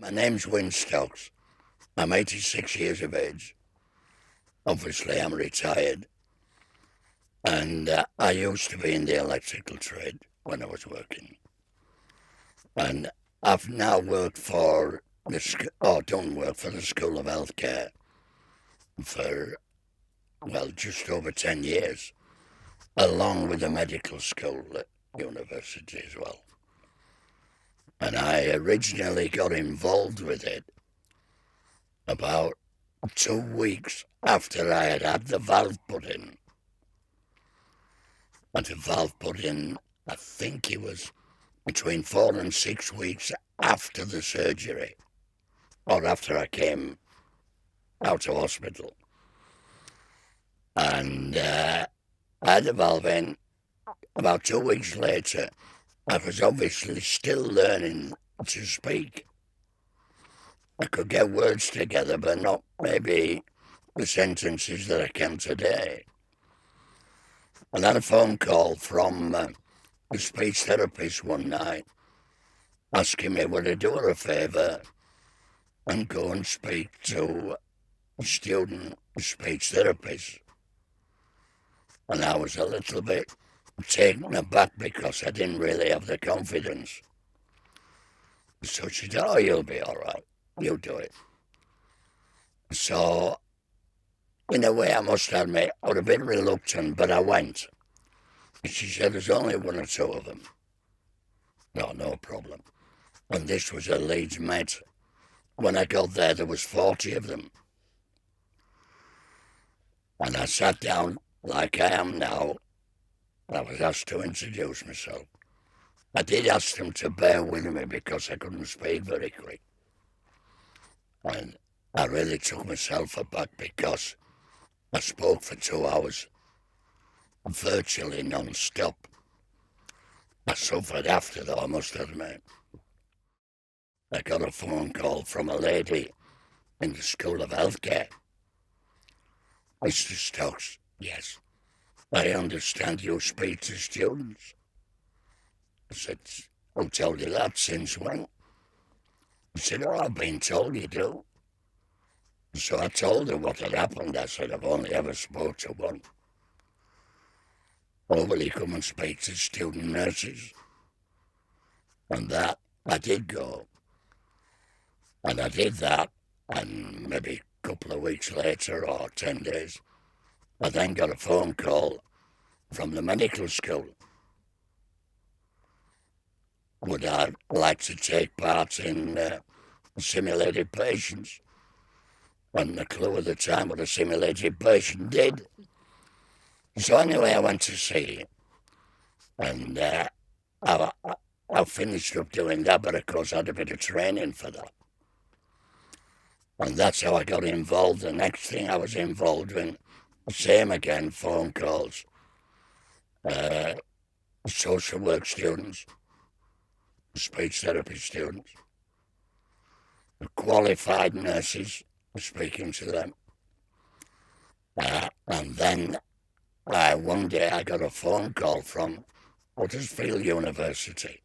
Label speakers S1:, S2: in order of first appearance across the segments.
S1: My name's Wyn Stokes. I'm 86 years of age. Obviously, I'm retired. And I used to be in the electrical trade when I was working. And I've now worked for done work for the School of Healthcare for, well, just over 10 years, along with the medical school at university as well. And I originally got involved with it about 2 weeks after I had the valve put in. And the valve put in, I think it was between 4 and 6 weeks after the surgery, or after I came out of hospital. And I had the valve in. About 2 weeks later, I was obviously still learning to speak. I could get words together, but not maybe the sentences that I can today. And I had a phone call from the speech therapist one night asking me would I do her a favour and go and speak to a student speech therapist. And I was a little bit taken aback because I didn't really have the confidence. So she said, "Oh, you'll be all right. You do it." So, in a way, I must admit, I was a bit reluctant, but I went. And she said, "There's only 1 or 2 of them." No problem. And this was a Leeds Met. When I got there was 40 of them. And I sat down like I am now, and I was asked to introduce myself. I did ask them to bear with me because I couldn't speak very quick. And I really took myself aback because I spoke for 2 hours, virtually non-stop. I suffered after, though, I must admit. I got a phone call from a lady in the School of Healthcare. "Mr. Stokes, yes, I understand you speak to students." I said, "Who told you that? Since when?" He said, "Oh, I've been told you do." So I told her what had happened. I said, "I've only ever spoke to one." "Oh, will you come and speak to student nurses?" And that, I did go. And I did that, and maybe a couple of weeks later, or 10 days, I then got a phone call from the medical school. Would I like to take part in simulated patients? And the clue at the time what a simulated patient did. So anyway, I went to see it. And I finished up doing that, but of course I had a bit of training for that. And that's how I got involved. The next thing I was involved in, same again, phone calls, social work students, speech therapy students, qualified nurses, speaking to them. And then one day I got a phone call from Huddersfield University,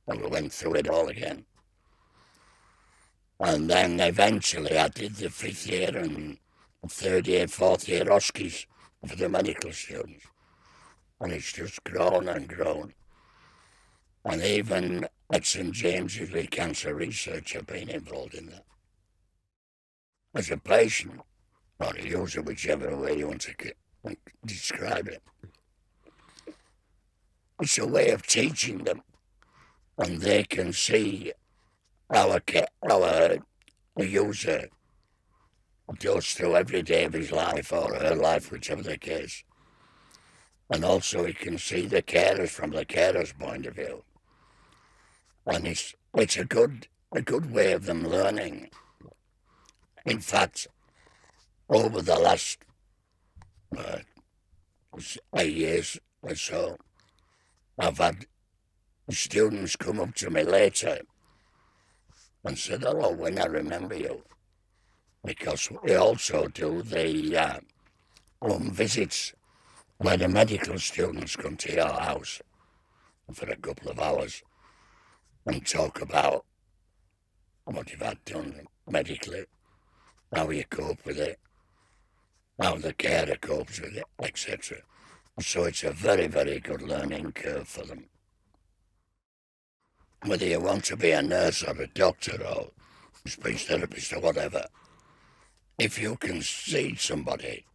S1: and we went through it all again. And then eventually I did the 5th year and 3rd year, 4th year OSCEs for the medical students. And it's just grown and grown. And even at St James's with cancer research, I've been involved in that. As a patient, or a user, whichever way you want to describe it, it's a way of teaching them, and they can see our user goes through every day of his life or her life, whichever the case. And also he can see the carers from the carer's point of view. And it's a good way of them learning. In fact, over the last 8 years or so, I've had students come up to me later and said, "Hello, Wyn, I remember you." Because we also do the home visits where the medical students come to your house for a couple of hours and talk about what you've had done medically, how you cope with it, how the carer copes with it, etc. So it's a very, very good learning curve for them. Whether you want to be a nurse or a doctor or a speech therapist or whatever, if you can see somebody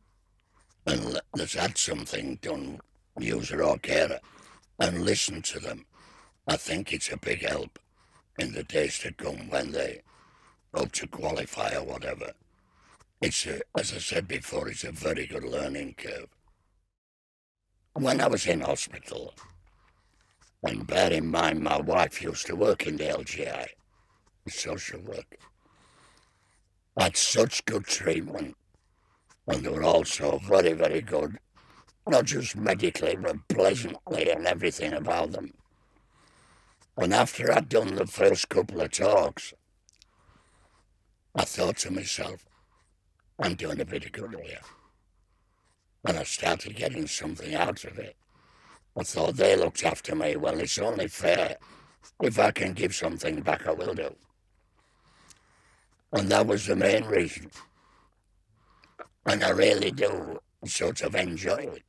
S1: and that's had something done, user or carer, and listen to them, I think it's a big help in the days to come when they hope to qualify or whatever. It's, as I said before, it's a very good learning curve. When I was in hospital, and bear in mind my wife used to work in the LGI, social work, I had such good treatment, and they were also very, very good, not just medically, but pleasantly and everything about them. And after I'd done the first couple of talks, I thought to myself, I'm doing a bit of good here. And I started getting something out of it. I thought they looked after me. Well, it's only fair. If I can give something back, I will do. And that was the main reason. And I really do sort of enjoy it.